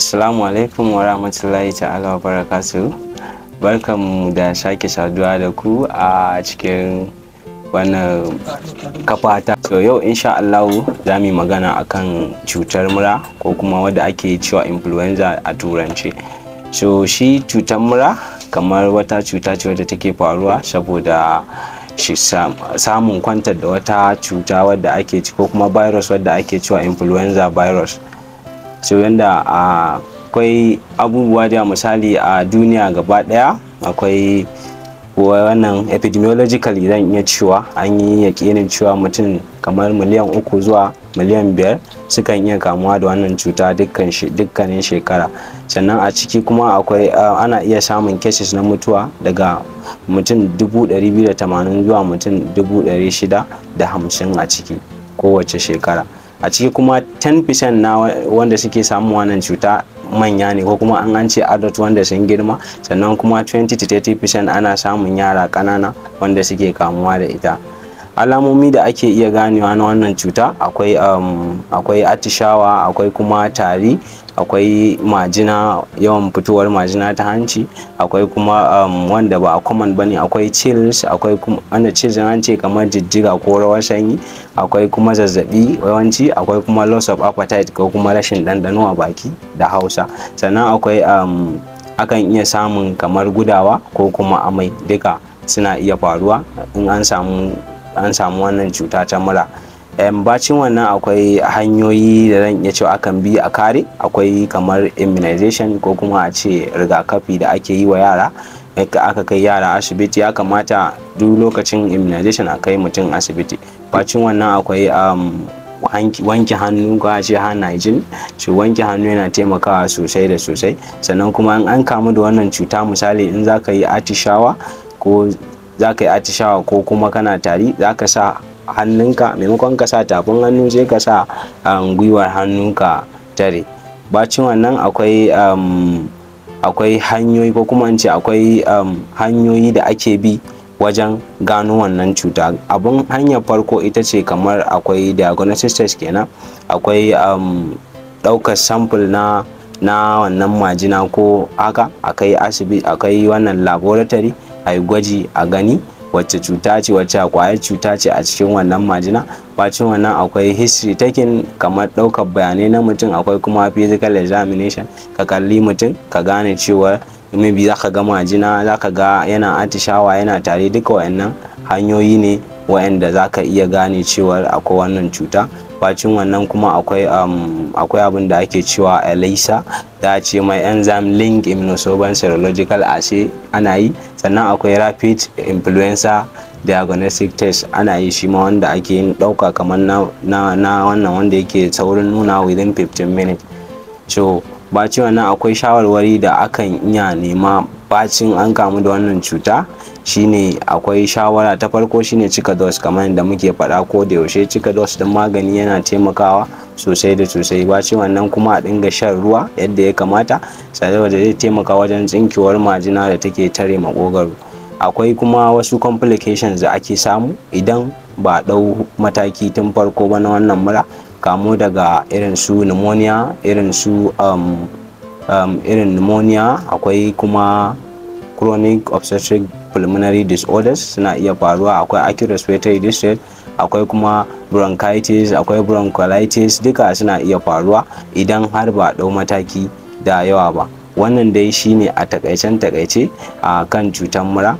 Assalamu alaikum wa rahmatullahi ta'ala wa barakatuhu. Barkanmu da sake saduwa da ku a cikin wannan kafata. So yau insha Allah za mu yi magana akan cutar mura ko kuma wadda ake cewa influenza a turanci. So shi cutar mura kamar wata cuta ce wadda take faruwa saboda shi samun kwantar da wata cuta wadda ake ci ko kuma virus wadda ake cewa influenza virus. So yanda akwai abubuwa da misali a duniya gaba daya akwai wannan epidemiologically zan iya cewa an yi yakinin cewa mutum kamar miliyan 3 zuwa miliyan 5 sukan iya kamuwa da wannan cuta dukkanin shekara. Sannan a ciki kuma akwai ana iya samun cases na mutuwa daga mutum 280 zuwa mutum 650 a ciki kowace shekara. A ciki kuma 10% na wanda suke samun wannan cuta manya ne ko kuma an ce adult wanda sun girma, sannan kuma 20 to 30% ana samun yara ƙanana wanda suke kamuwa da ita. Alamomi da ake iya ganewa na wannan cuta akwai atishawa, akwai kuma tari, akwai majina, yawan fitowar majina ta hanci, akwai kuma wanda ba common bane akwai chills, akwai kuma wanda chills an ce kamar jijjiga ko rawar sanyi, akwai kuma zazzabi yawanci, akwai kuma loss of appetite ko kuma rashin ɗanɗano a baki da Hausa. Sannan akwai akan iya samun kamar gudawa ko kuma amai, duka suna iya faruwa in an samu wannan cuta ta mura. Bacin wannan akwai hanyoyi da zan iya cewa akan bi a kare. Akwai kamar immunization ko kuma a ce rigakafi da ake yi wa yara. Aka kai yara asibiti, ya kamata duk lokacin immunization a kai mutum asibiti. Bacin wannan akwai wanke hannu ko a ce hand hygiene. Shi wanke hannu yana taimakawa sosai da sosai. Sannan kuma an kamu da wannan cuta misali in za ka yi atishawa ko kuma kana tari, za ka sa hannunka maimakon ka sa tafin hannu sai ka sa gwiwar hannunka tare. Bacin wannan akwai hanyoyi ko kuma in ce akwai hanyoyi da ake bi wajen gano wannan cuta. Hanyar farko ita ce kamar akwai diagnosis test kenan, akwai ɗaukar sample na wannan majina ko haka akai asibiti, akai wannan laboratory a yi gwaji a gani wacce cuta ce, wacce kwayar cuta ce a cikin wannan majina. Bacin wannan akwai history taking, kamar ɗaukar bayanai na mutum. Akwai kuma physical examination, ka kalli mutum ka gane cewa maybe za ka ga majina, za ka ga yana atishawa, yana tare. Duka wayannan hanyoyi ne wayanda za ka iya gane cewa akwai wannan cuta. Bacin wannan kuma akwai abin da ake cewa ELISA, da ce mai enzyme link immunosorbent serological assay ana yi. Sannan akwai rapid influenza diagnostic test ana yi shi ma, wanda ake yin ɗauka kamar na wannan wanda yake saurin nuna within 15 minutes. So bacin wannan akwai shawarwari da akan iya nema bacin an kamu da wannan cuta. Shine akwai shawara ta farko shine cika dose, kamar yadda muke faɗa ko da yaushe, cika dose din magani yana taimakawa sosai da sosai. Bacin wannan kuma a dinga shan ruwa yadda ya kamata, saboda zai taimaka wajen tsinkewar majina da take tare makogwaro. Akwai kuma wasu complications da ake samu idan ba ɗau mataki tun farko ba na wannan mura, kamo daga irin su pneumonia, akwai kuma chronic obstructive pulmonary disorders suna iya faruwa, akwai acute respiratory distress, akwai kuma bronchitis, akwai bronchiolitis, duka suna iya faruwa idan har ba ɗau mataki da yawa ba. Wannan dai shine a takaice a kan cutar mura.